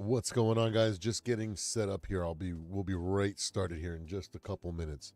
What's going on, guys? Just getting set up here. We'll be right started here in just a couple minutes.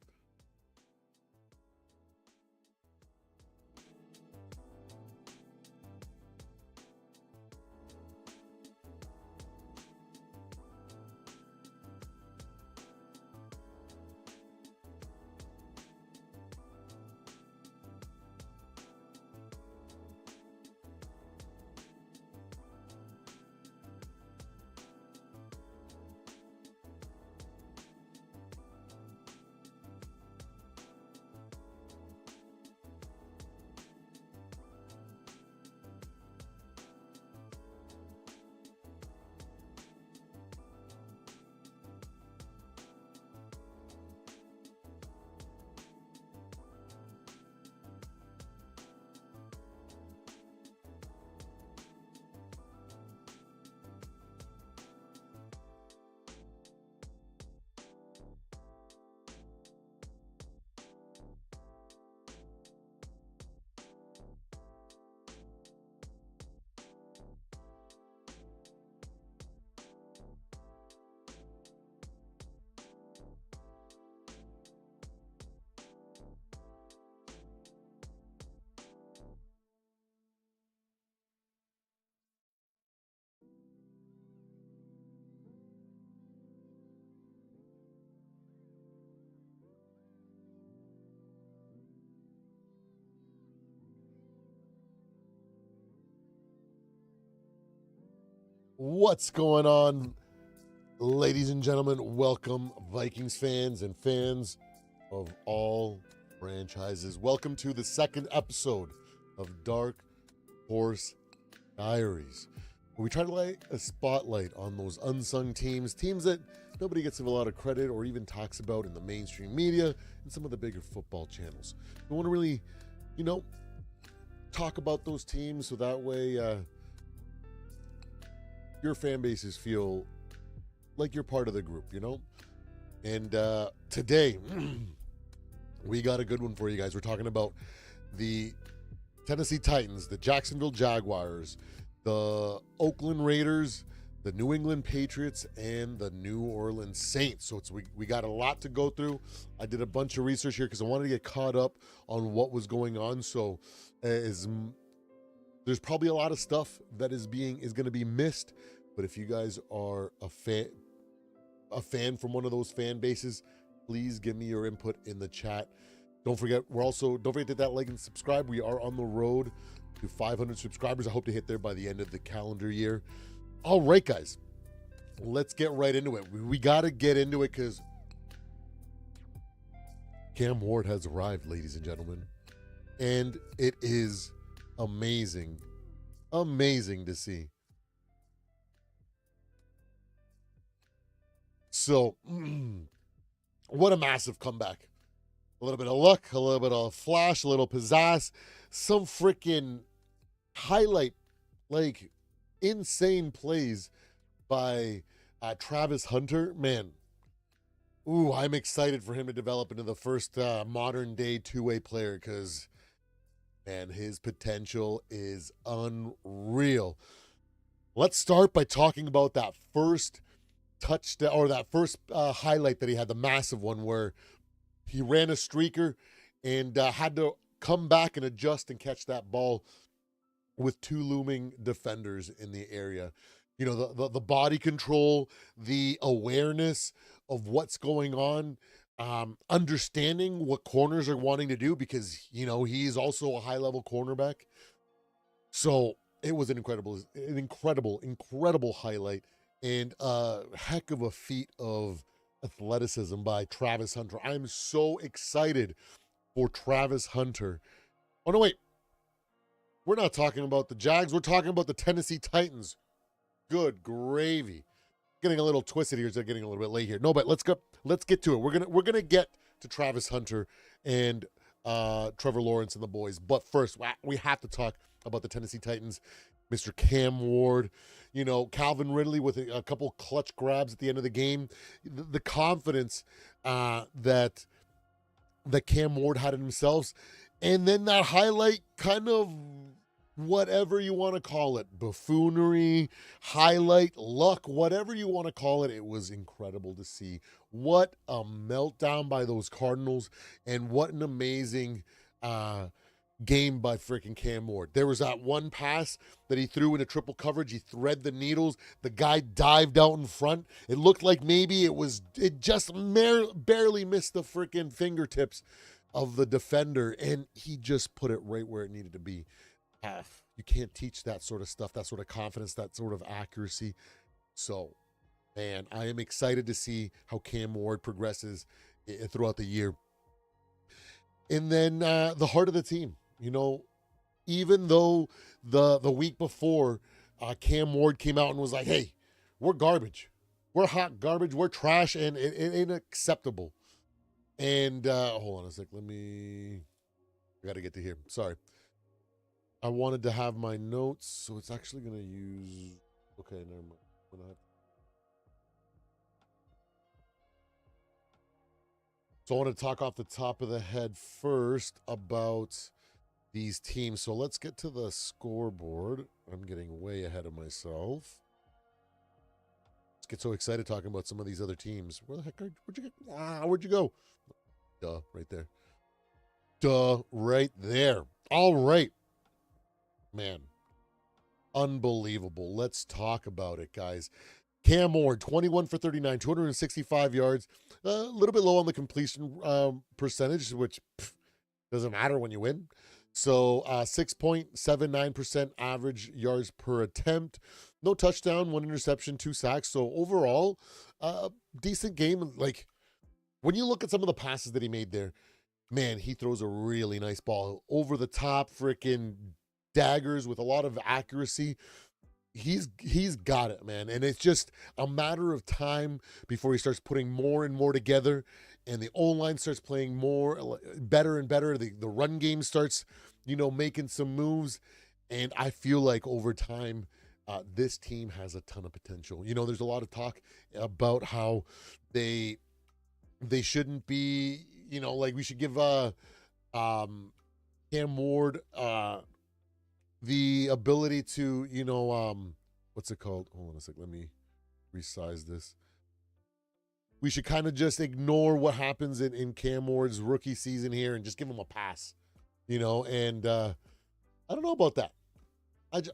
What's going on, ladies and gentlemen? Welcome, Vikings fans and fans of all franchises. Welcome to the second episode of Dark Horse Diaries, where we try to light a spotlight on those unsung teams that nobody gets a lot of credit or even talks about in the mainstream media and some of the bigger football channels. We want to really, talk about those teams so that way your fan bases feel like you're part of the group, And today, we got a good one for you guys. We're talking about the Tennessee Titans, the Jacksonville Jaguars, the Oakland Raiders, the New England Patriots, and the New Orleans Saints. So we got a lot to go through. I did a bunch of research here because I wanted to get caught up on what was going on. So there's probably a lot of stuff that is going to be missed. But if you guys are a fan from one of those fan bases, please give me your input in the chat. Don't forget to hit that like and subscribe. We are on the road to 500 subscribers. I hope to hit there by the end of the calendar year. All right, guys, let's get right into it. We got to get into it because Cam Ward has arrived, ladies and gentlemen, and it is amazing to see. So, what a massive comeback. A little bit of luck, a little bit of flash, a little pizzazz, some freaking highlight, like insane plays by Travis Hunter. Man, I'm excited for him to develop into the first modern day two-way player because, man, his potential is unreal. Let's start by talking about that first touchdown, or that first highlight that he had, the massive one where he ran a streaker and had to come back and adjust and catch that ball with two looming defenders in the area. The body control, the awareness of what's going on, understanding what corners are wanting to do because, he's also a high-level cornerback. So it was an incredible highlight and a heck of a feat of athleticism by Travis Hunter. I'm so excited for Travis Hunter. Oh, no, wait. We're not talking about the Jags. We're talking about the Tennessee Titans. Good gravy. Getting a little twisted here. It's getting a little bit late here. No, but let's get to it. We're gonna get to Travis Hunter and Trevor Lawrence and the boys. But first, we have to talk about the Tennessee Titans. Mr. Cam Ward, Calvin Ridley with a couple clutch grabs at the end of the game. The confidence that Cam Ward had in himself. And then that highlight kind of whatever you want to call it, buffoonery, highlight, luck, whatever you want to call it, it was incredible to see. What a meltdown by those Cardinals, and what an amazing game by freaking Cam Ward. There was that one pass that he threw into triple coverage. He thread the needles. The guy dived out in front. It looked like maybe it just barely missed the freaking fingertips of the defender, and he just put it right where it needed to be. You can't teach that sort of stuff, that sort of confidence, that sort of accuracy. So, man, I am excited to see how Cam Ward progresses throughout the year. And then the heart of the team, even though the week before, Cam Ward came out and was like, hey, we're garbage. We're hot garbage. We're trash, and it ain't acceptable. And hold on a sec. I got to get to here. Sorry. I wanted to have my notes, so it's actually going to use... Okay, never mind. So I want to talk off the top of the head first about these teams. So let's get to the scoreboard. I'm getting way ahead of myself. Let's get so excited talking about some of these other teams. Where the heck where'd you go? Duh, right there. Duh, right there. All right. Man, unbelievable. Let's talk about it, guys. Cam Ward, 21 for 39, 265 yards. A little bit low on the completion percentage, which doesn't matter when you win. So 6.79% average yards per attempt. No touchdown, 1 interception, 2 sacks. So overall, decent game. Like, when you look at some of the passes that he made there, man, he throws a really nice ball. Over the top, freaking daggers with a lot of accuracy. He's got it, man. And it's just a matter of time before he starts putting more and more together, and the O-line starts playing better and better. The run game starts, making some moves. And I feel like over time, this team has a ton of potential. There's a lot of talk about how they shouldn't be, like we should give Cam Ward the ability to, what's it called? Hold on a sec. Let me resize this. We should kind of just ignore what happens in Cam Ward's rookie season here and just give him a pass, and I don't know about that.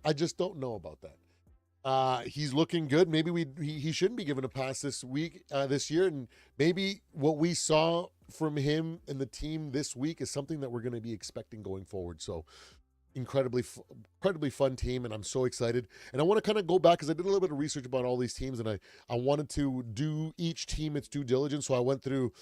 I just don't know about that. He's looking good. Maybe he shouldn't be given a pass this year, and maybe what we saw from him and the team this week is something that we're going to be expecting going forward. So, incredibly fun team, and I'm so excited. And I want to kind of go back because I did a little bit of research about all these teams, and I wanted to do each team its due diligence. So I went through,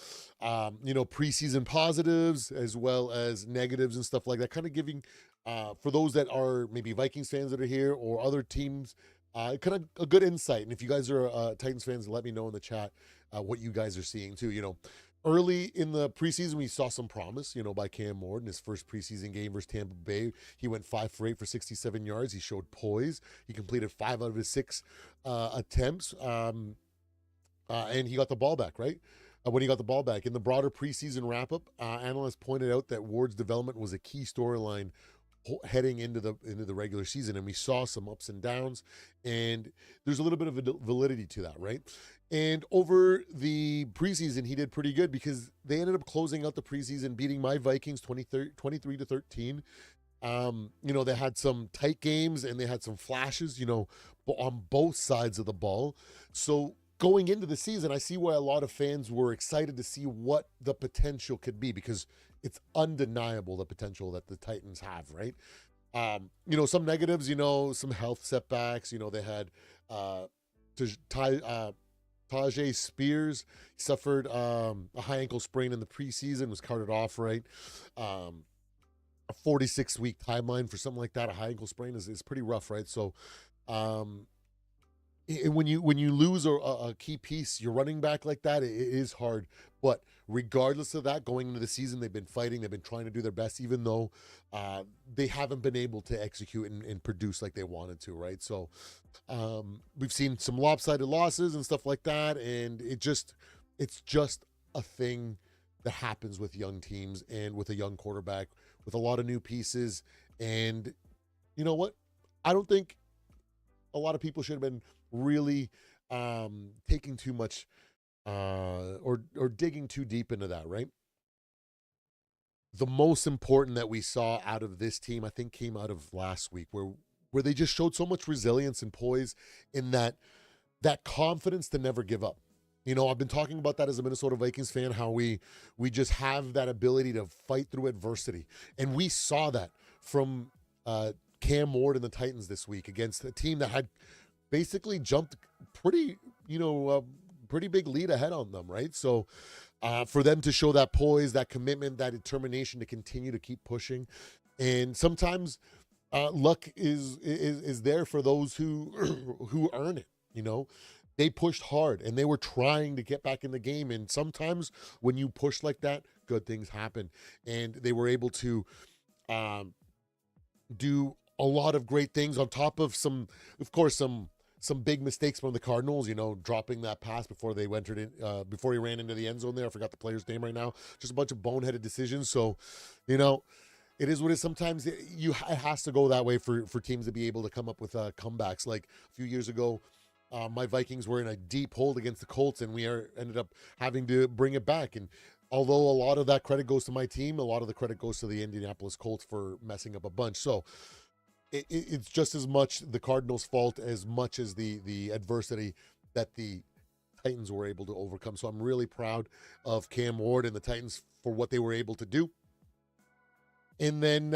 preseason positives as well as negatives and stuff like that, kind of giving for those that are maybe Vikings fans that are here or other teams, kind of a good insight. And if you guys are Titans fans, let me know in the chat what you guys are seeing too. Early in the preseason, we saw some promise, by Cam Ward in his first preseason game versus Tampa Bay. He went 5 for 8 for 67 yards. He showed poise. He completed 5 out of his 6 attempts, and he got the ball back, right? When he got the ball back. In the broader preseason wrap-up, analysts pointed out that Ward's development was a key storyline heading into the regular season, and we saw some ups and downs, and there's a little bit of validity to that, right? And over the preseason, he did pretty good because they ended up closing out the preseason, beating my Vikings 23-13. They had some tight games and they had some flashes, on both sides of the ball. So going into the season, I see why a lot of fans were excited to see what the potential could be, because it's undeniable the potential that the Titans have, right? Some negatives, some health setbacks. They had Tajay Spears suffered a high ankle sprain in the preseason, was carted off, right? A 46-week timeline for something like that, a high ankle sprain is pretty rough, right? So when you lose a key piece, your running back like that, it is hard. But regardless of that, going into the season, they've been fighting. They've been trying to do their best, even though they haven't been able to execute and produce like they wanted to, right? So we've seen some lopsided losses and stuff like that, and it's just a thing that happens with young teams and with a young quarterback with a lot of new pieces. And you know what? I don't think a lot of people should have been really taking too much or digging too deep into that, right? The most important that we saw out of this team, I think, came out of last week, where they just showed so much resilience and poise in that confidence to never give up. You know, I've been talking about that as a Minnesota Vikings fan, how we just have that ability to fight through adversity, and we saw that from Cam Ward and the Titans this week against a team that had basically jumped pretty, pretty big lead ahead on them, right? So for them to show that poise, that commitment, that determination to continue to keep pushing, and sometimes luck is there for those who who earn it. You know, they pushed hard and they were trying to get back in the game, and sometimes when you push like that, good things happen, and they were able to um, do a lot of great things on top of of course, some big mistakes from the Cardinals. You know, dropping that pass before they entered in, before he ran into the end zone. There, I forgot the player's name right now. Just a bunch of boneheaded decisions. So, you know, it is what it is. Sometimes it has to go that way for teams to be able to come up with comebacks. Like a few years ago, my Vikings were in a deep hole against the Colts, and ended up having to bring it back. And although a lot of that credit goes to my team, a lot of the credit goes to the Indianapolis Colts for messing up a bunch. So it's just as much the Cardinals' fault as much as the adversity that the Titans were able to overcome. So I'm really proud of Cam Ward and the Titans for what they were able to do. And then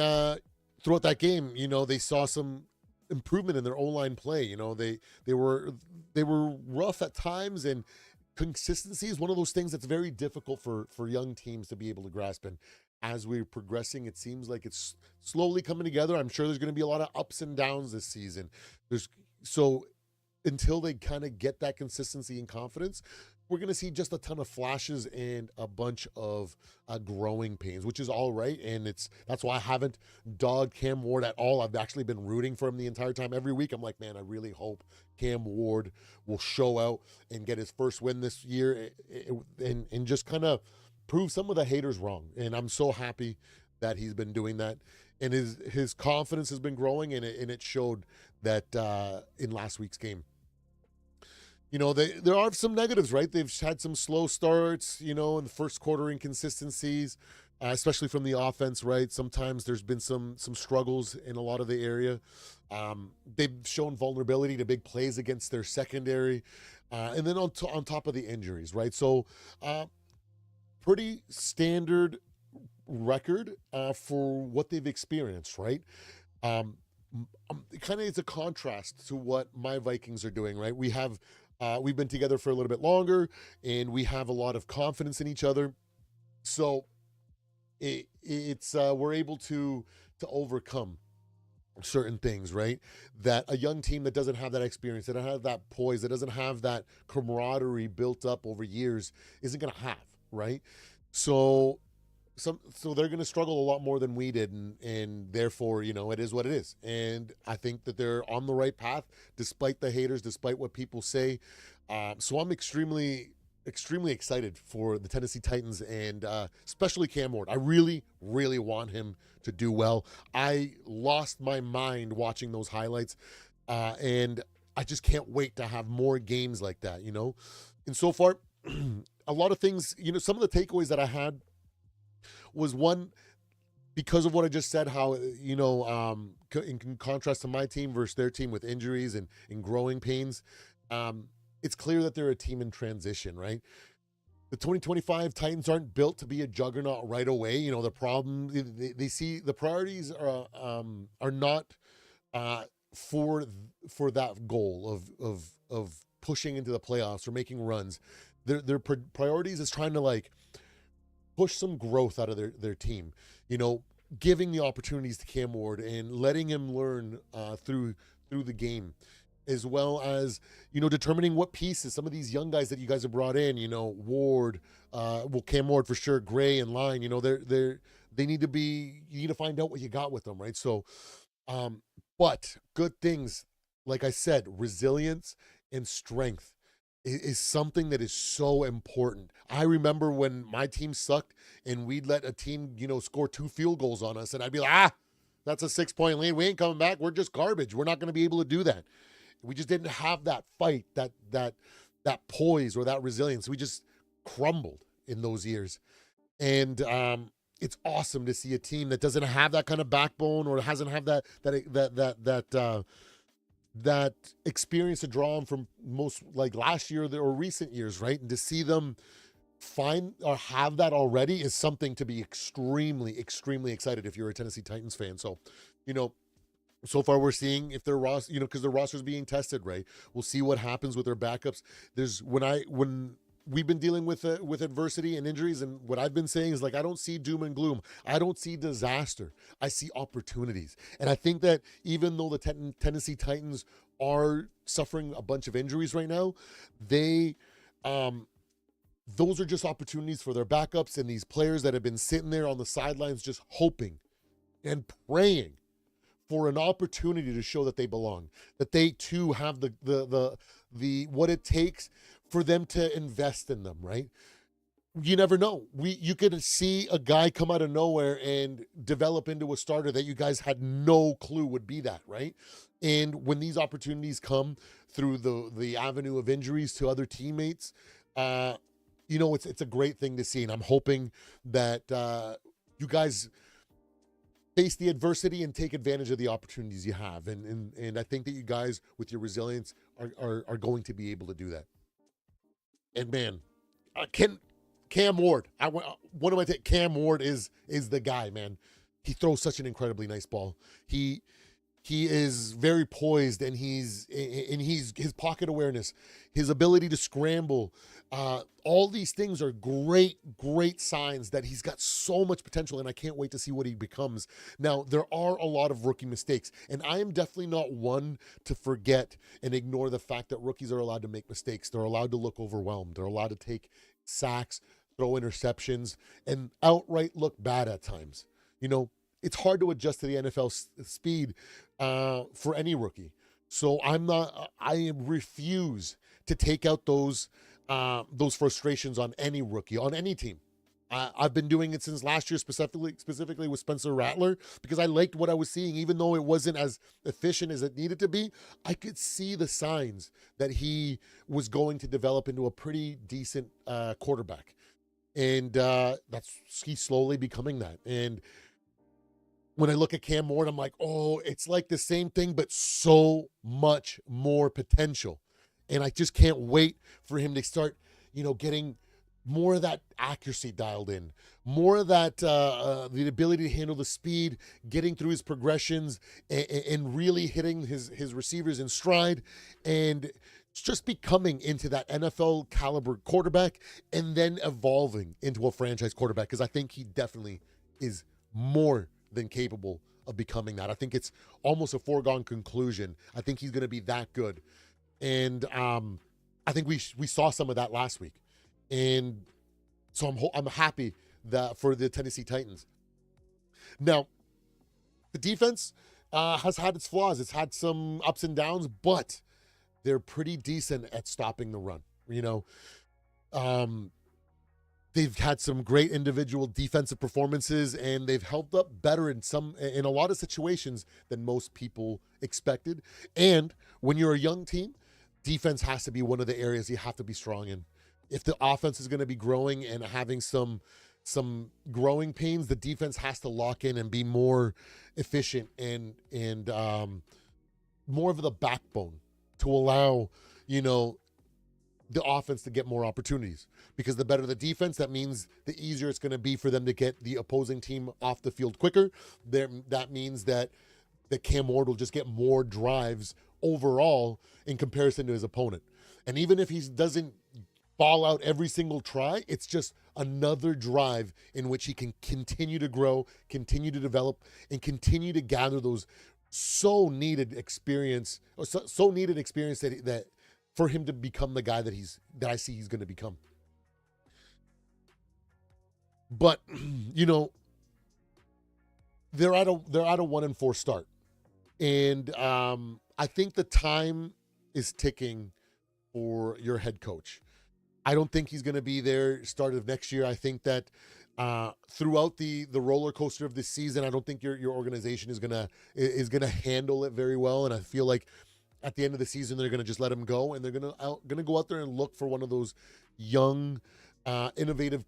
throughout that game, you know, they saw some improvement in their O-line play. You know, they were rough at times, and consistency is one of those things that's very difficult for young teams to be able to grasp. And as we're progressing, it seems like it's slowly coming together. I'm sure there's going to be a lot of ups and downs this season. So until they kind of get that consistency and confidence, we're going to see just a ton of flashes and a bunch of growing pains, which is all right. And that's why I haven't dogged Cam Ward at all. I've actually been rooting for him the entire time. Every week, I'm like, man, I really hope Cam Ward will show out and get his first win this year, and just kind of prove some of the haters wrong. And I'm so happy that he's been doing that. And his confidence has been growing, and it showed that in last week's game. You know, there are some negatives, right? They've had some slow starts, you know, in the first quarter inconsistencies, especially from the offense, right? Sometimes there's been some struggles in a lot of the area. They've shown vulnerability to big plays against their secondary, and then on top of the injuries, right? So pretty standard record for what they've experienced, right? Kind of is a contrast to what my Vikings are doing, right? We've been together for a little bit longer, and we have a lot of confidence in each other. So it's we're able to overcome certain things, right? That a young team that doesn't have that experience, that doesn't have that poise, that doesn't have that camaraderie built up over years isn't going to have, right? So so they're going to struggle a lot more than we did, and therefore, you know, it is what it is. And I think that they're on the right path despite the haters, despite what people say. So I'm extremely excited for the Tennessee Titans, and especially Cam Ward. I really want him to do well. I lost my mind watching those highlights, and I just can't wait to have more games like that, you know. And so far, a lot of things, you know, some of the takeaways that I had was, one, because of what I just said, how, you know, in contrast to my team versus their team with injuries and growing pains, it's clear that they're a team in transition, right? The 2025 Titans aren't built to be a juggernaut right away. You know, the problem, they see the priorities are not for that goal of pushing into the playoffs or making runs. Their priorities is trying to, like, push some growth out of their team, you know, giving the opportunities to Cam Ward and letting him learn through the game, as well as, you know, determining what pieces, some of these young guys that you guys have brought in, you know, Ward, Cam Ward for sure, Gray and Line, you know, they need to find out what you got with them, right? So, but good things, like I said, resilience and strength is something that is so important. I remember when my team sucked and we'd let a team, you know, score 2 field goals on us, and I'd be like, That's a 6-point lead. We ain't coming back. We're just garbage. We're not going to be able to do that. We just didn't have that fight, that poise or that resilience. We just crumbled in those years. And it's awesome to see a team that doesn't have that kind of backbone or hasn't have that experience to draw on from most like last year or recent years, right? And to see them find or have that already is something to be extremely, extremely excited if you're a Tennessee Titans fan. So, you know, so far we're seeing if their roster, because their roster's being tested, right? We'll see what happens with their backups. There's when we've been dealing with adversity and injuries, and what I've been saying is like I don't see doom and gloom. I don't see disaster. I see opportunities, and I think that even though the Tennessee Titans are suffering a bunch of injuries right now, they those are just opportunities for their backups and these players that have been sitting there on the sidelines just hoping and praying for an opportunity to show that they belong, that they too have the what it takes for them to invest in them, right? You never know. You could see a guy come out of nowhere and develop into a starter that you guys had no clue would be that, right? And when these opportunities come through the avenue of injuries to other teammates, it's a great thing to see. And I'm hoping that you guys face the adversity and take advantage of the opportunities you have. And I think that you guys, with your resilience, are going to be able to do that. And man, Cam Ward, Cam Ward is the guy, man. He throws such an incredibly nice ball. He is very poised, and he's his pocket awareness, his ability to scramble, all these things are great signs that he's got so much potential, and I can't wait to see what he becomes. Now, there are a lot of rookie mistakes, and I am definitely not one to forget and ignore the fact that rookies are allowed to make mistakes. They're allowed to look overwhelmed. They're allowed to take sacks, throw interceptions, and outright look bad at times. It's hard to adjust to the NFL speed for any rookie. So I refuse to take out those frustrations on any rookie, on any team. I've been doing it since last year, specifically with Spencer Rattler, because I liked what I was seeing. Even though it wasn't as efficient as it needed to be, I could see the signs that he was going to develop into a pretty decent quarterback. And he's slowly becoming that. And when I look at Cam Ward, I'm like, oh, it's like the same thing, but so much more potential. And I just can't wait for him to start, getting more of that accuracy dialed in, more of that, the ability to handle the speed, getting through his progressions, and really hitting his receivers in stride, and just becoming into that NFL caliber quarterback, and then evolving into a franchise quarterback, because I think he definitely is more than capable of becoming that. I think it's almost a foregone conclusion. I think he's going to be that good. And I think we saw some of that last week. And so I'm happy that for the Tennessee Titans. Now, the defense has had its flaws. It's had some ups and downs, but they're pretty decent at stopping the run. They've had some great individual defensive performances, and they've held up better in a lot of situations than most people expected. And when you're a young team, defense has to be one of the areas you have to be strong in. If the offense is going to be growing and having some growing pains, the defense has to lock in and be more efficient and more of the backbone to allow, the offense to get more opportunities. Because the better the defense, that means the easier it's going to be for them to get the opposing team off the field quicker. That means that Cam Ward will just get more drives overall in comparison to his opponent. And even if he doesn't ball out every single try, it's just another drive in which he can continue to grow, continue to develop, and continue to gather those so needed experience that for him to become the guy that I see he's going to become. But they're at a 1-4 start, and I think the time is ticking for your head coach. I don't think he's going to be there start of next year. I think that throughout the roller coaster of this season. I don't think your organization is gonna handle it very well, and I feel like at the end of the season they're gonna just let him go, and they're gonna go out there and look for one of those young, innovative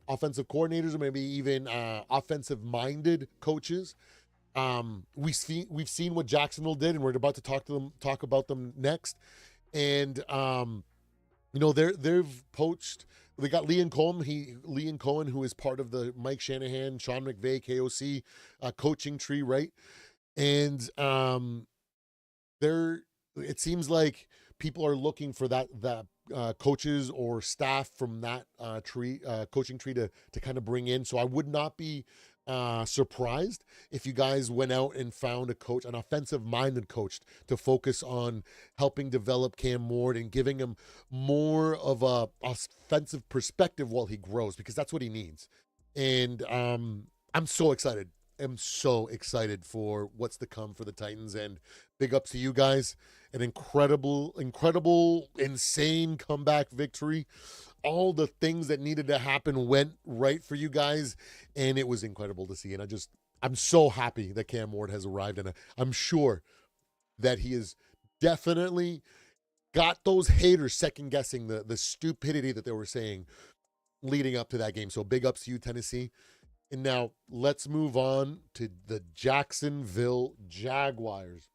offensive coordinators, or maybe even offensive minded coaches. We've seen what Jacksonville did, and we're about to talk about them next. And they've poached. They got Leon Cohen, who is part of the Mike Shanahan, Sean McVay, KOC coaching tree, right? And there, it seems like people are looking for that coaches or staff from that coaching tree to kind of bring in. So I would not be surprised if you guys went out and found a coach, an offensive minded coach, to focus on helping develop Cam Ward and giving him more of a offensive perspective while he grows, because that's what he needs. And I'm so excited. I'm so excited for what's to come for the Titans, and big ups to you guys. An incredible, insane comeback victory. All the things that needed to happen went right for you guys, and it was incredible to see. And I'm so happy that Cam Ward has arrived, and I'm sure that he has definitely got those haters second guessing the stupidity that they were saying leading up to that game. So big ups to you, Tennessee. And now let's move on to the Jacksonville Jaguars.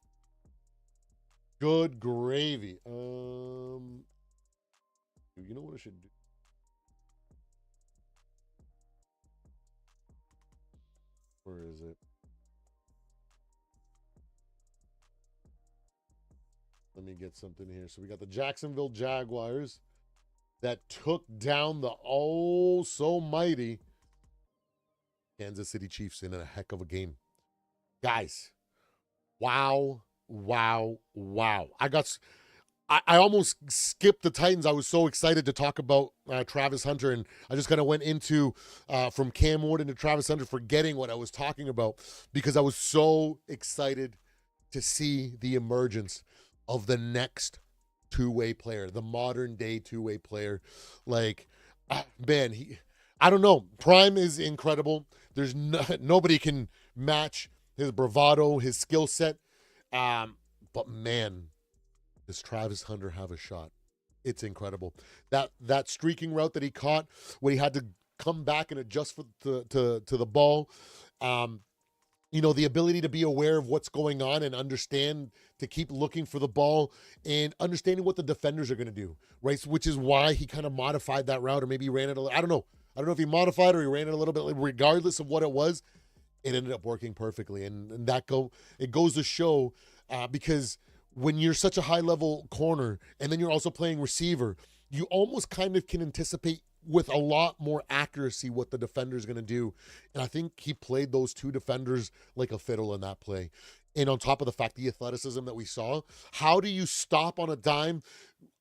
Good gravy. You know what I should do? Where is it? Let me get something here. So we got the Jacksonville Jaguars that took down the oh so mighty Kansas City Chiefs in a heck of a game. Guys, wow. I almost skipped the Titans. I was so excited to talk about Travis Hunter, and I just kind of went into from Cam Ward into Travis Hunter, forgetting what I was talking about, because I was so excited to see the emergence of the next two-way player, the modern day two-way player. Like, man, I don't know. Prime is incredible. There's nobody can match his bravado, his skill set. But man, does Travis Hunter have a shot? It's incredible. That streaking route that he caught when he had to come back and adjust to the ball. The ability to be aware of what's going on and understand to keep looking for the ball and understanding what the defenders are going to do, right? So, which is why he kind of modified that route, or maybe he ran it a little. I don't know if he modified or he ran it a little bit. Regardless of what it was, it ended up working perfectly. And it goes to show, because when you're such a high level corner and then you're also playing receiver, you almost kind of can anticipate with a lot more accuracy what the defender is going to do. And I think he played those two defenders like a fiddle in that play. And on top of the fact, the athleticism that we saw, how do you stop on a dime,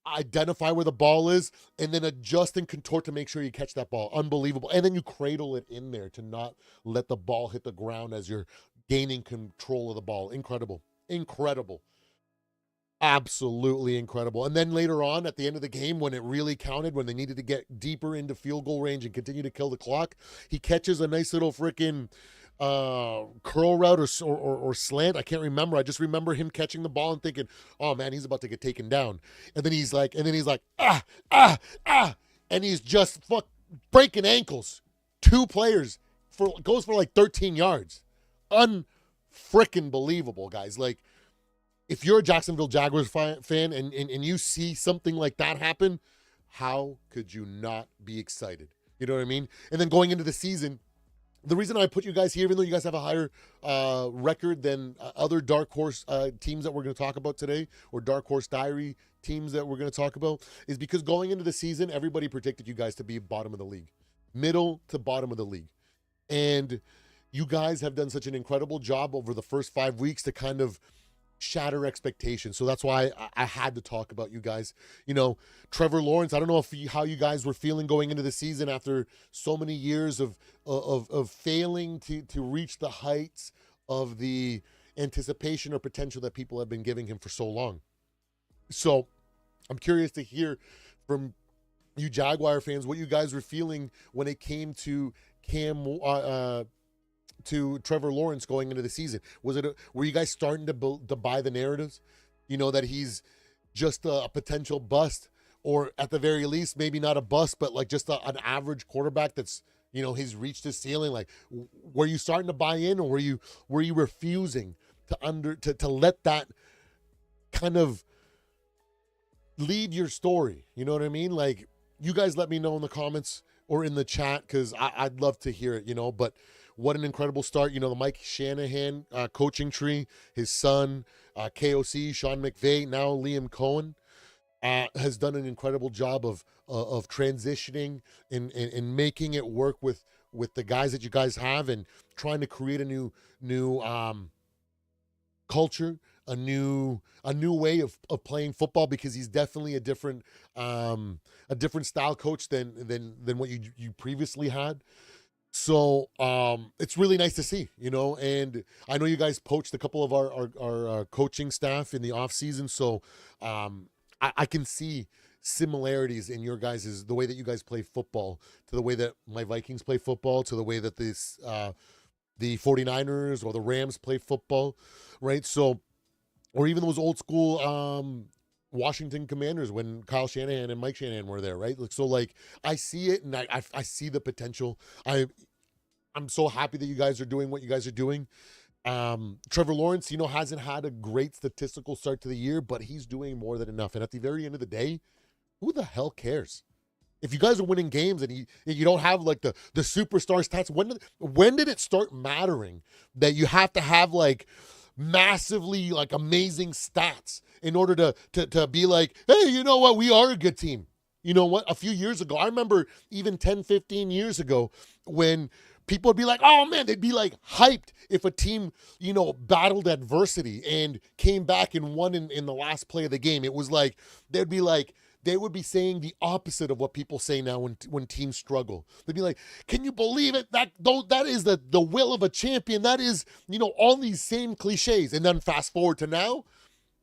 identify where the ball is, and then adjust and contort to make sure you catch that ball? Unbelievable. And then you cradle it in there to not let the ball hit the ground as you're gaining control of the ball. Incredible. Absolutely incredible. And then later on at the end of the game, when it really counted, when they needed to get deeper into field goal range and continue to kill the clock, he catches a nice little freaking curl route or slant. I can't remember. I just remember him catching the ball and thinking, oh man, he's about to get taken down. And then he's like, and he's just breaking ankles. Two players goes for like 13 yards. Unfreaking believable, guys. Like, if you're a Jacksonville Jaguars fan and you see something like that happen, how could you not be excited? You know what I mean? And then going into the season, the reason I put you guys here, even though you guys have a higher record than other Dark Horse teams that we're going to talk about today, or Dark Horse Diary teams that we're going to talk about, is because going into the season, everybody predicted you guys to be bottom of the league, middle to bottom of the league. And you guys have done such an incredible job over the first 5 weeks to kind of shatter expectations. So that's why I had to talk about you guys. Trevor Lawrence, I don't know how you guys were feeling going into the season after so many years of failing to reach the heights of the anticipation or potential that people have been giving him for so long. So I'm curious to hear from you Jaguar fans, what you guys were feeling when it came to to Trevor Lawrence going into the season. Were you guys starting to buy the narratives? That he's just a potential bust, or at the very least, maybe not a bust, but like just an average quarterback that's he's reached his ceiling. Like, were you starting to buy in, or were you refusing to let that kind of lead your story? You know what I mean? Like, you guys let me know in the comments or in the chat, because I'd love to hear it. But what an incredible start. The Mike Shanahan coaching tree, his son, KOC, Sean McVay, now Liam Cohen, has done an incredible job of transitioning and making it work with the guys that you guys have, and trying to create a new culture, a new way of playing football, because he's definitely a different style coach than what you previously had. So it's really nice to see, and I know you guys poached a couple of our coaching staff in the off season, so I can see similarities in your guys' the way that you guys play football to the way that my Vikings play football, to the way that the 49ers or the Rams play football, right? So, or even those old school Washington Commanders when Kyle Shanahan and Mike Shanahan were there, right? I see it, and I see the potential. I'm so happy that you guys are doing what you guys are doing. Trevor Lawrence, hasn't had a great statistical start to the year, but he's doing more than enough. And at the very end of the day, who the hell cares? If you guys are winning games and you don't have like the superstar stats, when did it start mattering that you have to have like massively like amazing stats in order to be like, hey, you know what? We are a good team. You know what? A few years ago, I remember even 10, 15 years ago when people would be like, oh man, they'd be like hyped if a team, battled adversity and came back and won in the last play of the game. It was like, they would be saying the opposite of what people say now when teams struggle. They'd be like, can you believe it? That is the will of a champion. That is, all these same cliches. And then fast forward to now,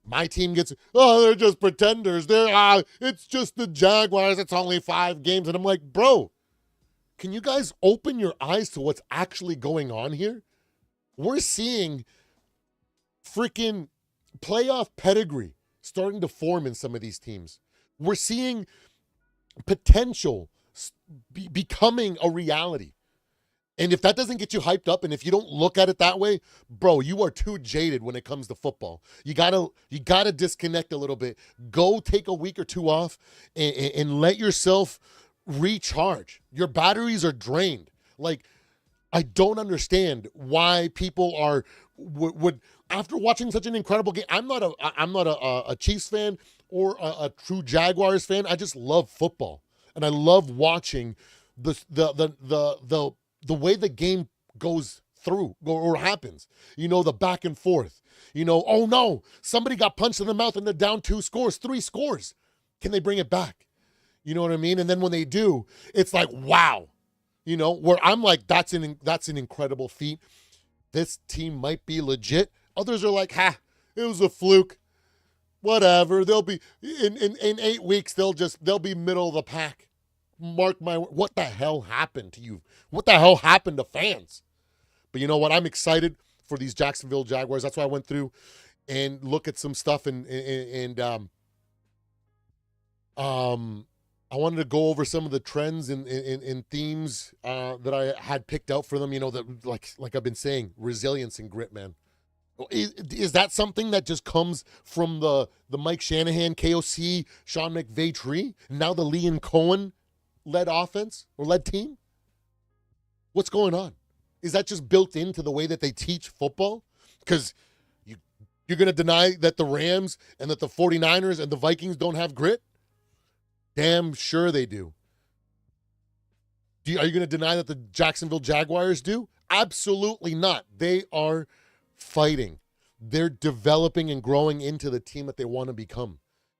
my team gets, they're just pretenders. It's just the Jaguars. It's only 5 games. And I'm like, bro, can you guys open your eyes to what's actually going on here? We're seeing freaking playoff pedigree starting to form in some of these teams. We're seeing potential becoming a reality. And if that doesn't get you hyped up, and if you don't look at it that way, bro, you are too jaded when it comes to football. You gotta disconnect a little bit. Go take a week or two off and let yourself recharge. Your batteries are drained. Like, I don't understand why people would after watching such an incredible game. I'm not a Chiefs fan or a true Jaguars fan. I just love football, and I love watching the way the game goes through or happens. The back and forth. Oh no, somebody got punched in the mouth and they're down 2 scores, 3 scores. Can they bring it back? You know what I mean? And then when they do, it's like, wow. Where I'm like, that's an incredible feat. This team might be legit. Others are like, it was a fluke. Whatever. They'll be in 8 weeks. They'll be middle of the pack. Mark my word. What the hell happened to you? What the hell happened to fans? But you know what? I'm excited for these Jacksonville Jaguars. That's why I went through and look at some stuff and I wanted to go over some of the trends and themes that I had picked out for them. That like I've been saying, resilience and grit, man. Is that something that just comes from the Mike Shanahan, KOC, Sean McVay tree? Now the Liam Cohen led offense or led team? What's going on? Is that just built into the way that they teach football? Because you're going to deny that the Rams and that the 49ers and the Vikings don't have grit? Damn sure they do. Are you going to deny that the Jacksonville Jaguars do? Absolutely not. They are fighting. They're developing and growing into the team that they want to become.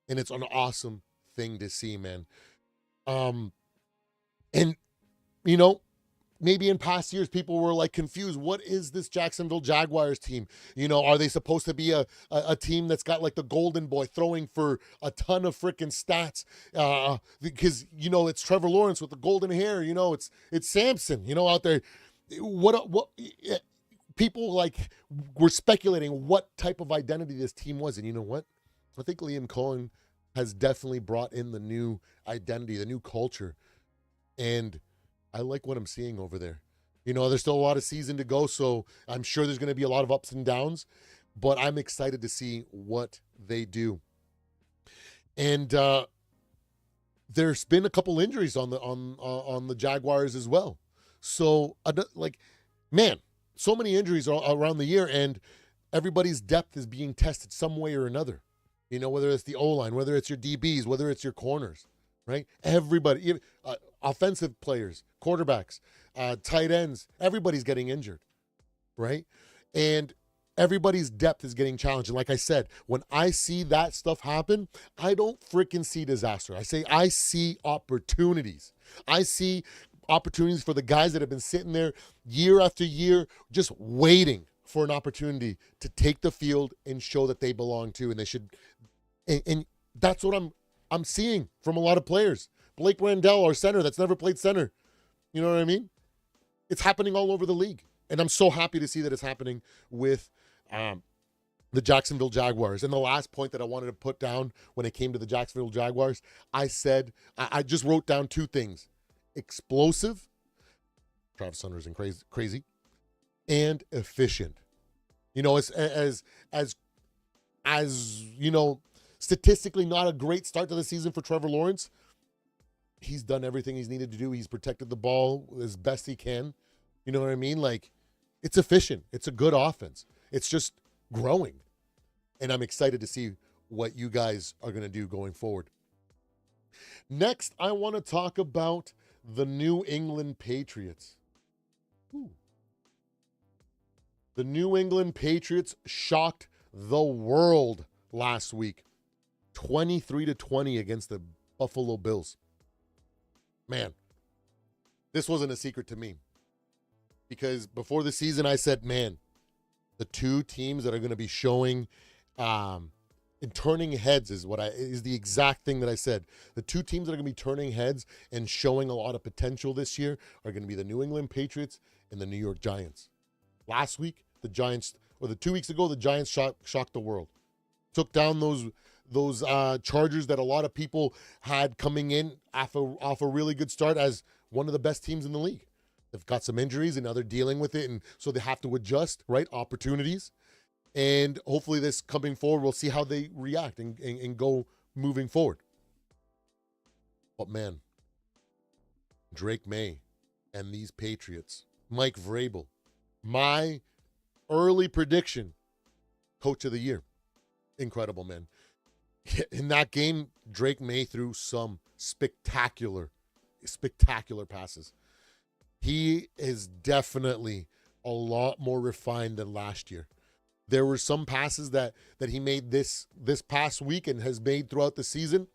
And it's an awesome thing to see, man. And, maybe in past years people were like confused. What is this Jacksonville Jaguars team? Are they supposed to be a team that's got like the golden boy throwing for a ton of freaking stats? Because it's Trevor Lawrence with the golden hair. It's Samson. Out there. What people like were speculating what type of identity this team was, and you know what? I think Liam Cohen has definitely brought in the new identity, the new culture, and I like what I'm seeing over there. There's still a lot of season to go, so I'm sure there's going to be a lot of ups and downs, but I'm excited to see what they do. And there's been a couple injuries on the Jaguars as well. So, man, so many injuries around the year, and everybody's depth is being tested some way or another. Whether it's the O-line, whether it's your DBs, whether it's your corners, right? Everybody, offensive players, quarterbacks, tight ends, everybody's getting injured, right? And everybody's depth is getting challenged. And like I said, when I see that stuff happen, I don't freaking see disaster. I see opportunities. I see opportunities for the guys that have been sitting there year after year just waiting for an opportunity to take the field and show that they belong to, and they should. And that's what I'm seeing from a lot of players. Blake Randall, our center, that's never played center. You know what I mean? It's happening all over the league. And I'm so happy to see that it's happening with the Jacksonville Jaguars. And the last point that I wanted to put down when it came to the Jacksonville Jaguars, I said, I just wrote down two things. Explosive, Travis Hunter's crazy, and efficient. As statistically not a great start to the season for Trevor Lawrence, he's done everything he's needed to do. He's protected the ball as best he can. You know what I mean? Like, it's efficient. It's a good offense. It's just growing. And I'm excited to see what you guys are going to do going forward. Next, I want to talk about the New England Patriots. The New England Patriots shocked the world last week. 23-20 against the Buffalo Bills. Man, this wasn't a secret to me. Because before the season, I said, man, the two teams that are going to be showing and turning heads is the exact thing that I said. The two teams that are going to be turning heads and showing a lot of potential this year are going to be the New England Patriots and the New York Giants. Last week, the Giants, or the 2 weeks ago, the Giants shocked the world. Took down those Chargers that a lot of people had coming in off a really good start as one of the best teams in the league. They've got some injuries and now they're dealing with it, and so they have to adjust, right? Opportunities. And hopefully this coming forward, we'll see how they react and go moving forward. But man, Drake May and these Patriots, Mike Vrabel, my early prediction, coach of the year. Incredible, man. In that game, Drake May threw some spectacular passes. He is definitely a lot more refined than last year. There were some passes that he made this past week and has made throughout the season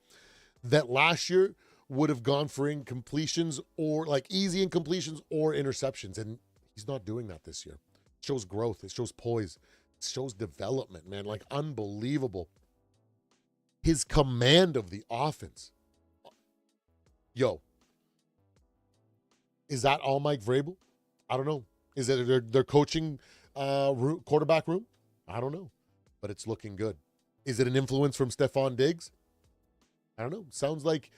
that last year would have gone for incompletions or like easy incompletions or interceptions. And he's not doing that this year. It shows growth. It shows poise. It shows development, man. Like, unbelievable. His command of the offense. Yo. Is that all Mike Vrabel? I don't know. Is it their coaching quarterback room? I don't know. But it's looking good. Is it an influence from Stephon Diggs? I don't know. Sounds like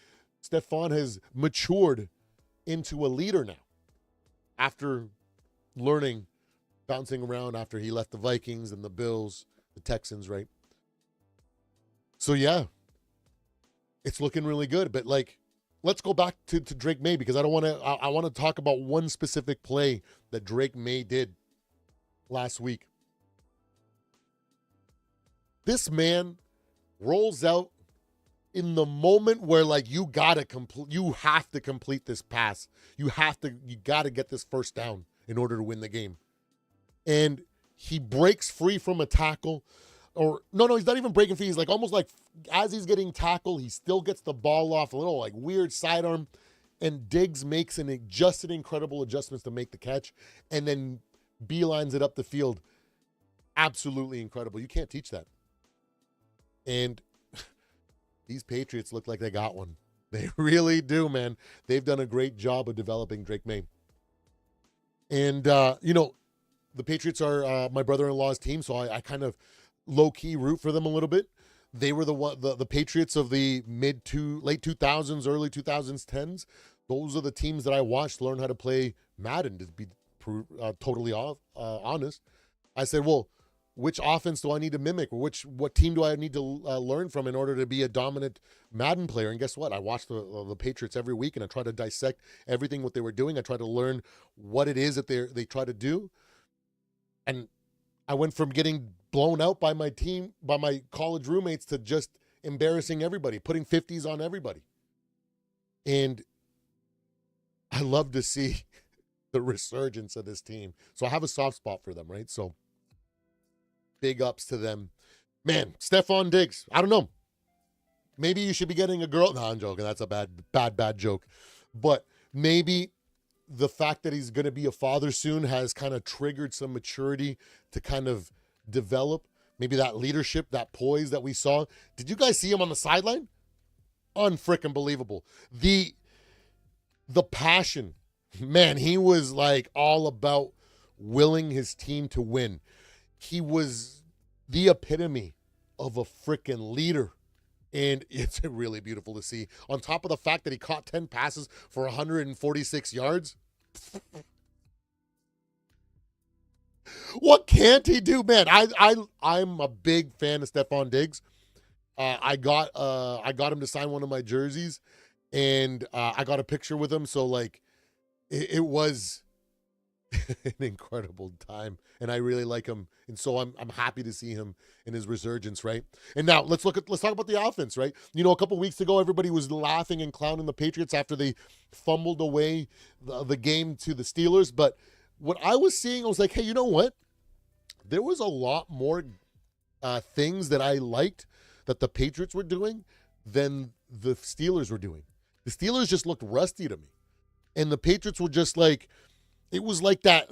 Stephon has matured into a leader now. After learning, bouncing around after he left the Vikings and the Bills, the Texans, right? So, yeah. It's looking really good. But, like, let's go back to Drake May because I want to talk about one specific play that Drake May did last week. This man rolls out in the moment where, like, you have to complete this pass. You got to get this first down in order to win the game. And he breaks free from a tackle. Or, no, he's not even breaking free. He's like almost like as he's getting tackled, he still gets the ball off, a little like weird sidearm. and Diggs makes just an incredible adjustments to make the catch, and then beelines it up the field. Absolutely incredible. You can't teach that. And these Patriots look like they got one. They really do, man. They've done a great job of developing Drake May. And, the Patriots are my brother-in-law's team, so I kind of low-key root for them a little bit. They were the Patriots of the late 2000s, early 2010s. Those are the teams that I watched learn how to play Madden, to be totally honest. I said, well, which offense do I need to mimic? Or what team do I need to learn from in order to be a dominant Madden player? And guess what? I watched the Patriots every week, and I try to dissect everything what they were doing. I try to learn what it is that they try to do. And I went from getting blown out by my team, by my college roommates, to just embarrassing everybody, putting 50s on everybody. And I love to see the resurgence of this team. So I have a soft spot for them, right? So big ups to them. Man, Stephon Diggs, I don't know. Maybe you should be getting a girl. No, I'm joking. That's a bad joke. But maybe the fact that he's going to be a father soon has kind of triggered some maturity to kind of develop. Maybe that leadership, that poise that we saw. Did you guys see him on the sideline? Unfreaking believable. The passion. Man, he was like all about willing his team to win. He was the epitome of a freaking leader. And it's really beautiful to see. On top of the fact that he caught 10 passes for 146 yards. What can't he do, man? I'm a big fan of Stephon Diggs. I got him to sign one of my jerseys, and I got a picture with him. So like, it was an incredible time, and I really like him, and so I'm happy to see him in his resurgence, right? And now let's talk about the offense, right? A couple weeks ago, everybody was laughing and clowning the Patriots after they fumbled away the game to the Steelers, but what I was seeing, I was like, hey, you know what? There was a lot more things that I liked that the Patriots were doing than the Steelers were doing. The Steelers just looked rusty to me, and the Patriots were just like, it was like that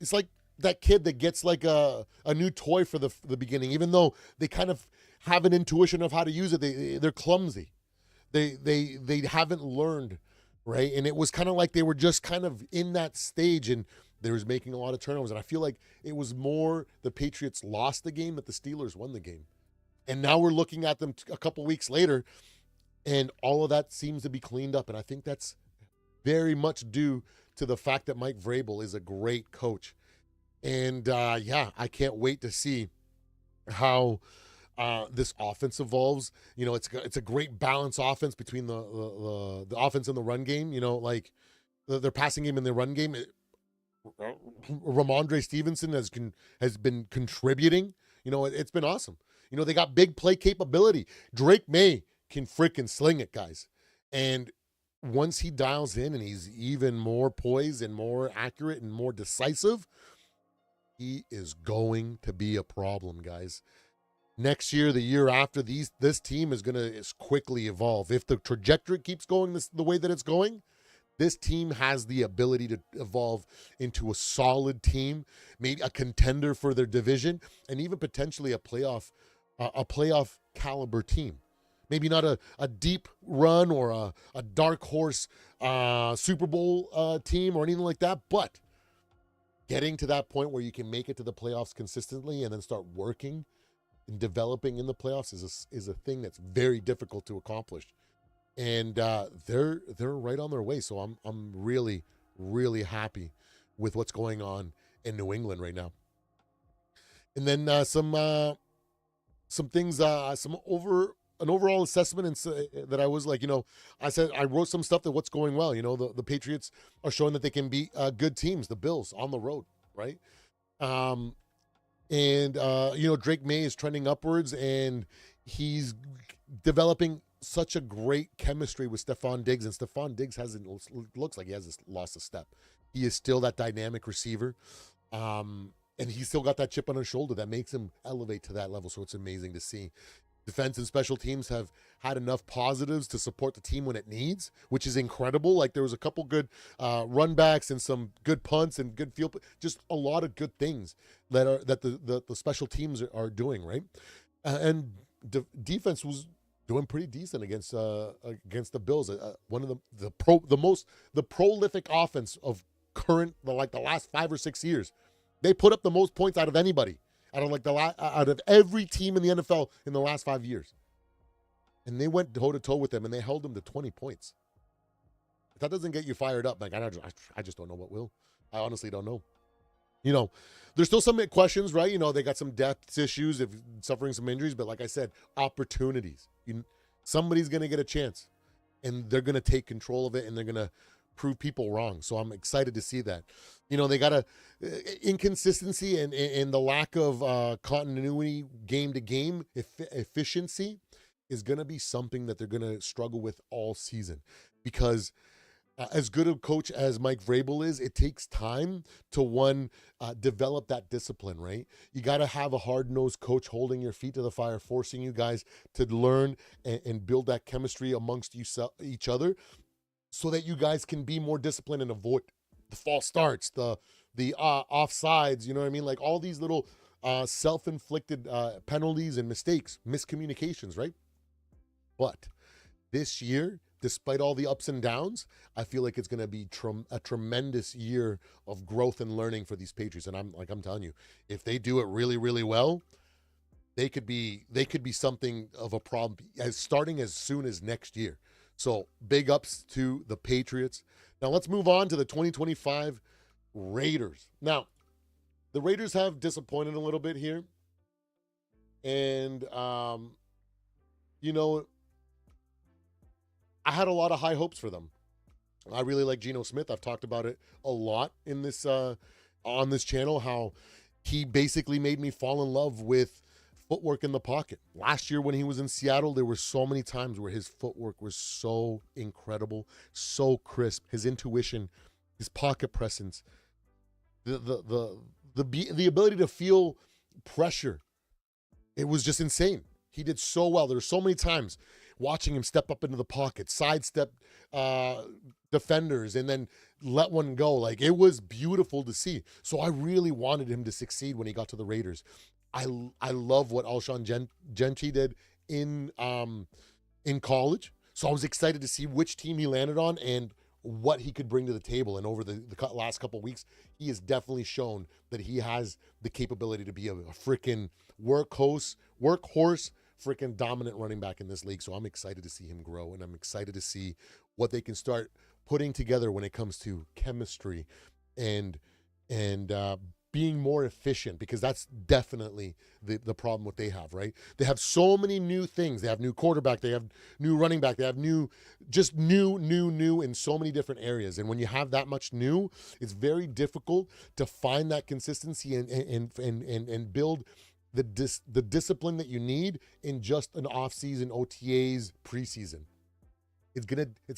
it's like that kid that gets like a new toy for the beginning, even though they kind of have an intuition of how to use it. They're clumsy. They haven't learned, right? And it was kind of like they were just kind of in that stage, and they was making a lot of turnovers. And I feel like it was more the Patriots lost the game that the Steelers won the game. And now we're looking at them a couple weeks later, and all of that seems to be cleaned up. And I think that's very much due to the fact that Mike Vrabel is a great coach. And I can't wait to see how this offense evolves. It's a great balanced offense between the offense and the run game. Like their passing game and their run game. Ramondre Stevenson has been contributing. It's been awesome. They got big play capability. Drake May can freaking sling it, guys. And once he dials in and he's even more poised and more accurate and more decisive, he is going to be a problem, guys. Next year, the year after, this team is going to quickly evolve. If the trajectory keeps going the way that it's going, this team has the ability to evolve into a solid team, maybe a contender for their division, and even potentially a playoff caliber team. Maybe not a deep run or a dark horse Super Bowl team or anything like that, but getting to that point where you can make it to the playoffs consistently and then start working and developing in the playoffs is a thing that's very difficult to accomplish. And they're right on their way. So I'm really, really happy with what's going on in New England right now. And then some things, an overall assessment that I was like, I said I wrote some stuff that what's going well. The Patriots are showing that they can beat good teams, the Bills on the road, right? Drake May is trending upwards, and he's developing such a great chemistry with Stephon Diggs, and Stephon Diggs looks like he hasn't lost a step. He is still that dynamic receiver, and he's still got that chip on his shoulder that makes him elevate to that level. So it's amazing to see. Defense and special teams have had enough positives to support the team when it needs, which is incredible. Like there was a couple good run backs and some good punts and good field, just a lot of good things that the special teams are doing, right? And defense was doing pretty decent against the Bills. One of the prolific offense of the last 5 or 6 years. They put up the most points out of anybody, out of every team in the NFL in the last 5 years. And they went toe to toe with them and they held them to 20 points. If that doesn't get you fired up, like I just don't know what will. I honestly don't know. There's still some questions, right? They got some depth issues, if suffering some injuries, but like I said, opportunities. Somebody's going to get a chance, and they're going to take control of it, and they're going to prove people wrong. So I'm excited to see that. They got a inconsistency and the lack of continuity game to game efficiency is going to be something that they're going to struggle with all season, because as good a coach as Mike Vrabel is, it takes time to develop that discipline, right? You got to have a hard-nosed coach holding your feet to the fire, forcing you guys to learn and build that chemistry amongst each other, so that you guys can be more disciplined and avoid the false starts, the offsides, you know what I mean? Like all these little self-inflicted penalties and mistakes, miscommunications, right? But this year, despite all the ups and downs, I feel like it's going to be a tremendous year of growth and learning for these Patriots. And I'm telling you, if they do it really, really well, they could be something of a problem starting as soon as next year. So big ups to the Patriots. Now let's move on to the 2025 Raiders. Now, the Raiders have disappointed a little bit here. And, I had a lot of high hopes for them. I really like Geno Smith. I've talked about it a lot in this on this channel, how he basically made me fall in love with footwork in the pocket. Last year when he was in Seattle, there were so many times where his footwork was so incredible, so crisp, his intuition, his pocket presence, the ability to feel pressure. It was just insane. He did so well. There were so many times watching him step up into the pocket, sidestep defenders, and then let one go. Like, it was beautiful to see. So I really wanted him to succeed when he got to the Raiders. I love what Alshon Gentry did in college. So I was excited to see which team he landed on and what he could bring to the table. And over the last couple of weeks, he has definitely shown that he has the capability to be a freaking workhorse, freaking dominant running back in this league. So I'm excited to see him grow, and I'm excited to see what they can start putting together when it comes to chemistry and being more efficient, because that's definitely the problem what they have, right? They have so many new things. They have new quarterback, they have new running back, they have new in so many different areas. And when you have that much new, it's very difficult to find that consistency and build the discipline that you need in just an off-season, OTAs, preseason. It's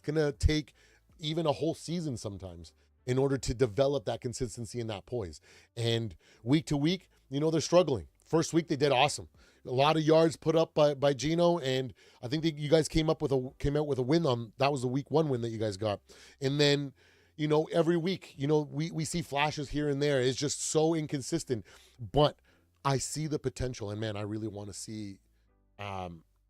gonna take even a whole season sometimes in order to develop that consistency and that poise. And week to week, they're struggling. First week they did awesome. A lot of yards put up by Geno, and I think that you guys came out with a win on that. Was the week 1 win that you guys got. And then, every week, we see flashes here and there. It's just so inconsistent. But I see the potential, and man, I really want to see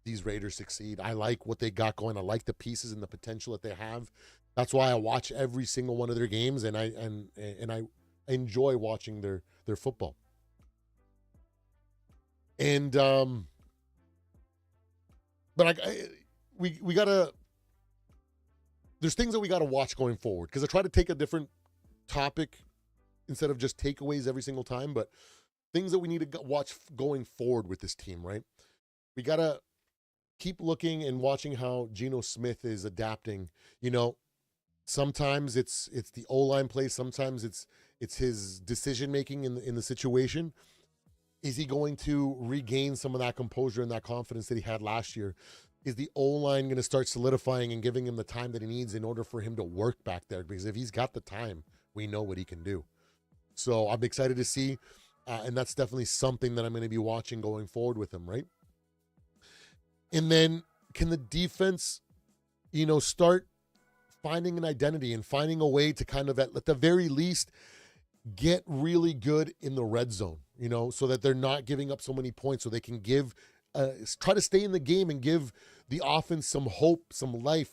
these Raiders succeed. I like what they got going. I like the pieces and the potential that they have. That's why I watch every single one of their games, and I enjoy watching their football. And but we gotta. There's things that we gotta watch going forward, because I try to take a different topic instead of just takeaways every single time, but things that we need to watch going forward with this team, right? We got to keep looking and watching how Geno Smith is adapting. Sometimes it's the O-line play. Sometimes it's his decision-making in the situation. Is he going to regain some of that composure and that confidence that he had last year? Is the O-line going to start solidifying and giving him the time that he needs in order for him to work back there? Because if he's got the time, we know what he can do. So I'm excited to see. And that's definitely something that I'm going to be watching going forward with him, right? And then can the defense, start finding an identity and finding a way to kind of, at the very least, get really good in the red zone, so that they're not giving up so many points, so they can try to stay in the game and give the offense some hope, some life,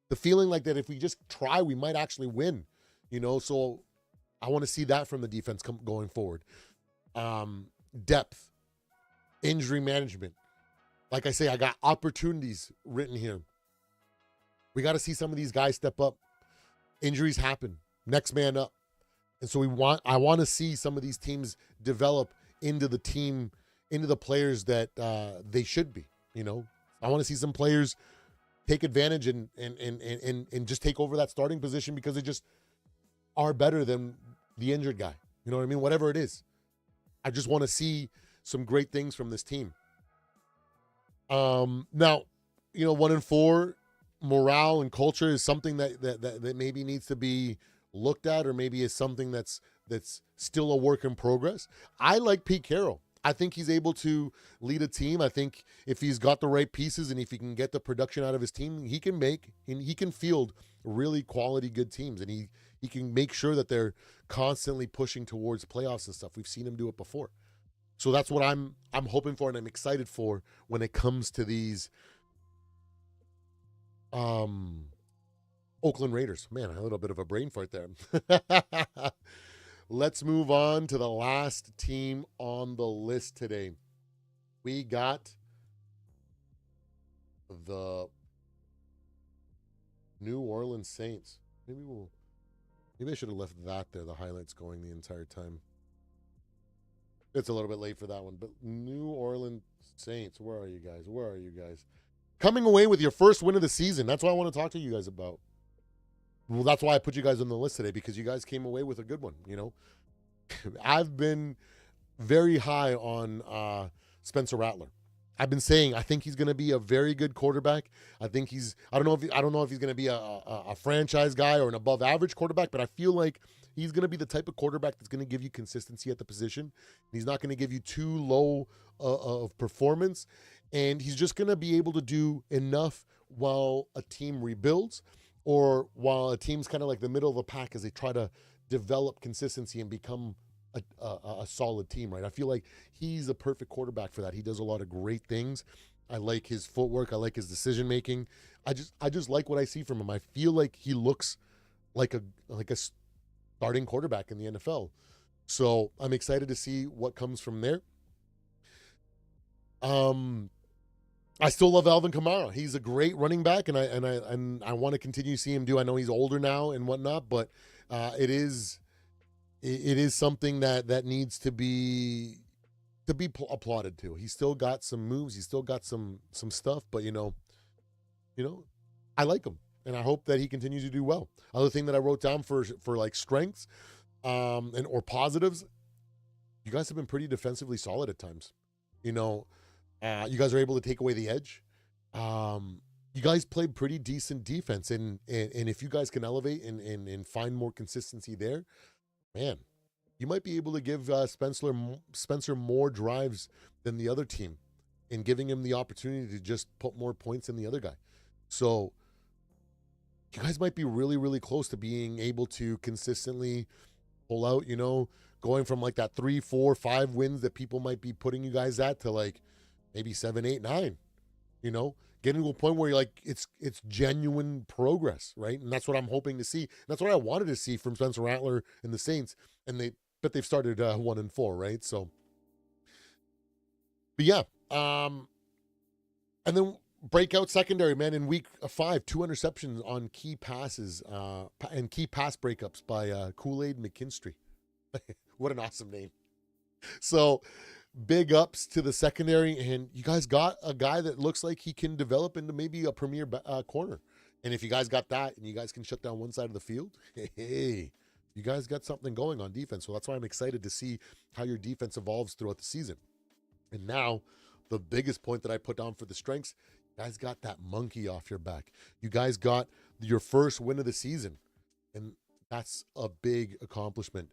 the feeling like that if we just try, we might actually win, So I want to see that from the defense going forward. Depth, injury management. Like I say, I got opportunities written here. We got to see some of these guys step up. Injuries happen. Next man up. And so I want to see some of these teams develop into the team, into the players that they should be. I want to see some players take advantage and just take over that starting position because they just are better than the injured guy. You know what I mean? Whatever it is. I just want to see some great things from this team. Now, 1-4 morale and culture is something that maybe needs to be looked at, or maybe is something that's still a work in progress. I like Pete Carroll. I think he's able to lead a team. I think if he's got the right pieces and if he can get the production out of his team, he can field really quality good teams, and he can make sure that they're constantly pushing towards playoffs and stuff. We've seen him do it before. So that's what I'm hoping for, and I'm excited for when it comes to these Oakland Raiders. Man, a little bit of a brain fart there. Let's move on to the last team on the list today. We got the New Orleans Saints. Maybe I should have left that there, the highlights going the entire time. It's a little bit late for that one, but New Orleans Saints, where are you guys? Coming away with your first win of the season. That's what I want to talk to you guys about. Well, that's why I put you guys on the list today, because you guys came away with a good one, I've been very high on Spencer Rattler. I've been saying I think he's going to be a very good quarterback. I think I don't know if he's going to be a franchise guy or an above average quarterback, but I feel like he's going to be the type of quarterback that's going to give you consistency at the position. He's not going to give you too low of performance, and he's just going to be able to do enough while a team rebuilds, or while a team's kind of like the middle of the pack as they try to develop consistency and become a solid team, right? I feel like he's the perfect quarterback for that. He does a lot of great things. I like his footwork. I like his decision making. I just like what I see from him. I feel like he looks like a starting quarterback in the NFL. So I'm excited to see what comes from there. I still love Alvin Kamara. He's a great running back, and I want to continue to see him do. I know he's older now and whatnot, but it is something that needs to be applauded too. He's still got some moves. He's still got some stuff, but I like him, and I hope that he continues to do well. Other thing that I wrote down for like strengths, or positives, you guys have been pretty defensively solid at times. You guys are able to take away the edge. You guys played pretty decent defense, and if you guys can elevate and find more consistency there, man, you might be able to give Spencer more drives than the other team, and giving him the opportunity to just put more points than the other guy. So you guys might be really, really close to being able to consistently pull out, going from like that 3, 4, 5 wins that people might be putting you guys at to like maybe 7, 8, 9, getting to a point where you're like, it's genuine progress, right? And that's what I'm hoping to see. And that's what I wanted to see from Spencer Rattler and the Saints. And they've started 1-4, right? So, but yeah. And then breakout secondary, man, in week 5, 2 interceptions on key passes, and key pass breakups by Kool-Aid McKinstry. What an awesome name. So big ups to the secondary, and you guys got a guy that looks like he can develop into maybe a premier corner. And if you guys got that, and you guys can shut down one side of the field, hey, you guys got something going on defense. So that's why I'm excited to see how your defense evolves throughout the season. And now, the biggest point that I put down for the strengths, you guys got that monkey off your back. You guys got your first win of the season, and that's a big accomplishment.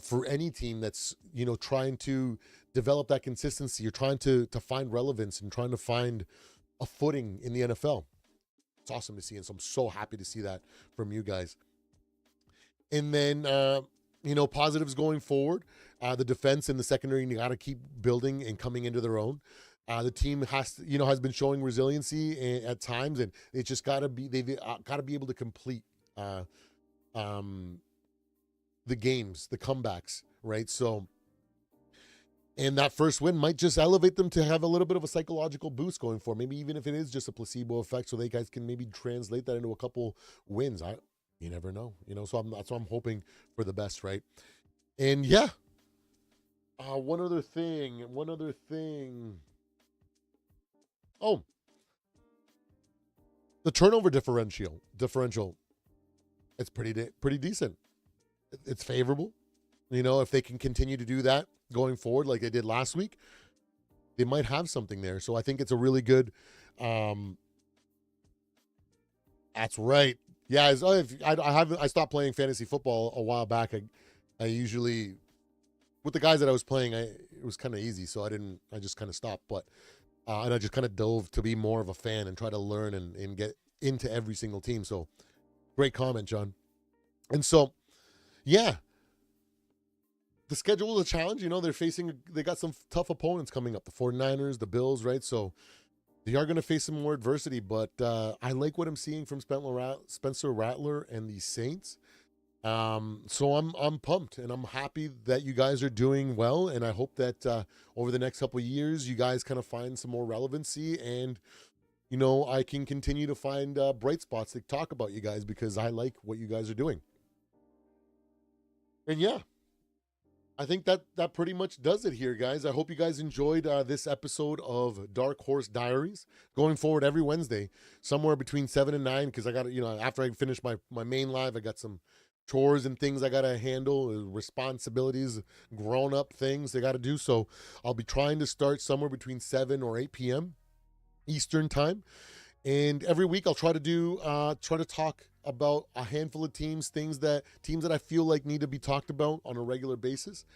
for any team that's, trying to develop that consistency. You're trying to find relevance and trying to find a footing in the NFL. It's awesome to see, and so I'm so happy to see that from you guys. And then, positives going forward. The defense and the secondary, you got to keep building and coming into their own. The team has been showing resiliency at times, and it's just got to be they've got to be able to complete the games, the comebacks, right? So, and that first win might just elevate them to have a little bit of a psychological boost going forward. Maybe even if it is just a placebo effect, so they guys can maybe translate that into a couple wins. You never know, So that's why I'm hoping for the best, right? And yeah, one other thing. Oh, the turnover differential. It's pretty decent. It's favorable. If they can continue to do that going forward like they did last week, they might have something there. So I think it's a really good. That's right. Yeah, I stopped playing fantasy football a while back. I usually, with the guys that I was playing, it was kind of easy, so I just kind of stopped. But and I just kind of dove to be more of a fan and try to learn and get into every single team. So great comment, John. And so, yeah, the schedule is a challenge. They got some tough opponents coming up, the 49ers, the Bills, right? So they are going to face some more adversity, but I like what I'm seeing from Spencer Rattler and the Saints. So I'm pumped, and I'm happy that you guys are doing well, and I hope that over the next couple of years, you guys kind of find some more relevancy, and I can continue to find bright spots to talk about you guys, because I like what you guys are doing. And yeah, I think that pretty much does it here, guys. I hope you guys enjoyed this episode of Dark Horse Diaries. Going forward every Wednesday, somewhere between 7 and 9, because I got to, after I finish my main live, I got some chores and things I got to handle, responsibilities, grown-up things I got to do. So I'll be trying to start somewhere between 7 or 8 p.m. Eastern time. And every week I'll try to talk about a handful of teams that I feel like need to be talked about on a regular basis.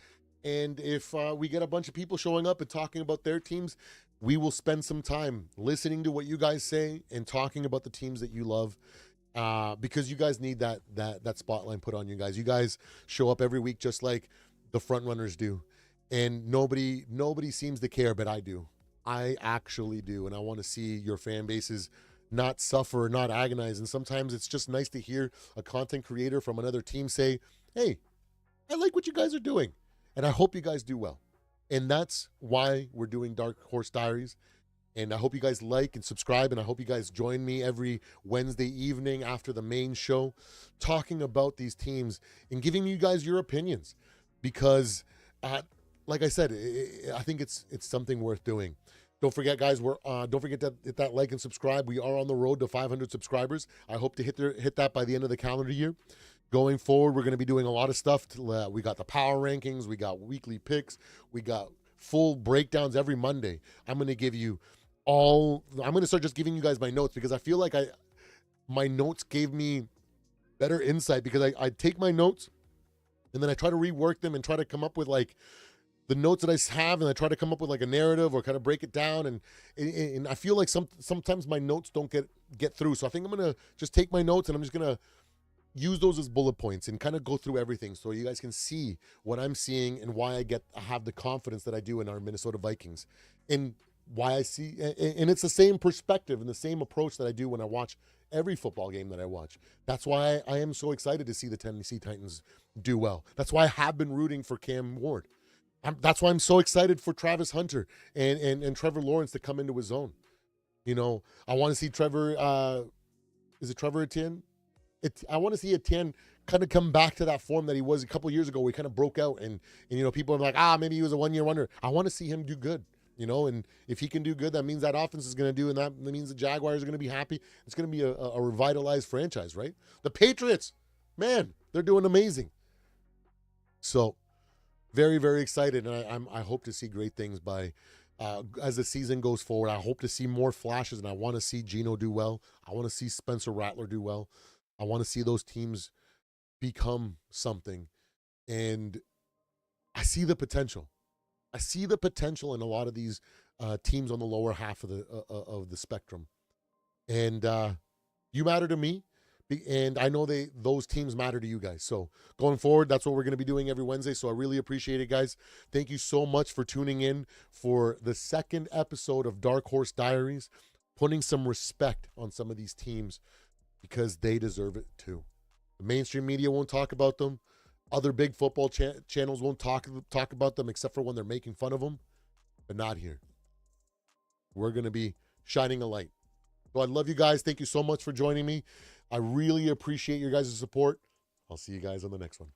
And if we get a bunch of people showing up and talking about their teams, we will spend some time listening to what you guys say and talking about the teams that you love. Because you guys need that spotlight put on you guys. You guys show up every week just like the front runners do, and nobody seems to care, but I do. I actually do, and I want to see your fan bases not suffer, not agonize. And sometimes it's just nice to hear a content creator from another team say, "Hey, I like what you guys are doing, and I hope you guys do well." And that's why we're doing Dark Horse Diaries. And I hope you guys like and subscribe, and I hope you guys join me every Wednesday evening after the main show, talking about these teams and giving you guys your opinions. Because, like I said, I think it's something worth doing. Don't forget, guys. Don't forget to hit that like and subscribe. We are on the road to 500 subscribers. I hope to hit that by the end of the calendar year. Going forward, we're going to be doing a lot of stuff. We got the power rankings. We got weekly picks. We got full breakdowns every Monday. I'm going to start just giving you guys my notes, because I feel like my notes gave me better insight, because I take my notes and then I try to rework them and try to come up with like the notes that I have, and I try to come up with like a narrative or kind of break it down. And I feel like sometimes my notes don't get through. So I think I'm going to just take my notes and I'm just going to use those as bullet points and kind of go through everything, so you guys can see what I'm seeing and why I have the confidence that I do in our Minnesota Vikings, and why I see, and it's the same perspective and the same approach that I do when I watch every football game that I watch. That's why I am so excited to see the Tennessee Titans do well. That's why I have been rooting for Cam Ward. That's why I'm so excited for Travis Hunter and Trevor Lawrence to come into his own. I want to see Trevor. Is it Trevor Etienne? I want to see Etienne kind of come back to that form that he was a couple of years ago, where he kind of broke out, and people are like, maybe he was a one-year wonder. I want to see him do good. And if he can do good, that means that offense is going to do, and that means the Jaguars are going to be happy. It's going to be a revitalized franchise, right? The Patriots, man, they're doing amazing. So, very, very excited, and I hope to see great things as the season goes forward. I hope to see more flashes, and I want to see Geno do well. I want to see Spencer Rattler do well. I want to see those teams become something. And I see the potential. I see the potential in a lot of these teams on the lower half of the spectrum, and you matter to me, and I know those teams matter to you guys. So going forward, that's what we're going to be doing every Wednesday. So I really appreciate it, guys. Thank you so much for tuning in for the second episode of Dark Horse Diaries, putting some respect on some of these teams because they deserve it too. The mainstream media won't talk about them. Other big football channels won't talk about them except for when they're making fun of them, but not here. We're going to be shining a light. So I love you guys. Thank you so much for joining me. I really appreciate your guys' support. I'll see you guys on the next one.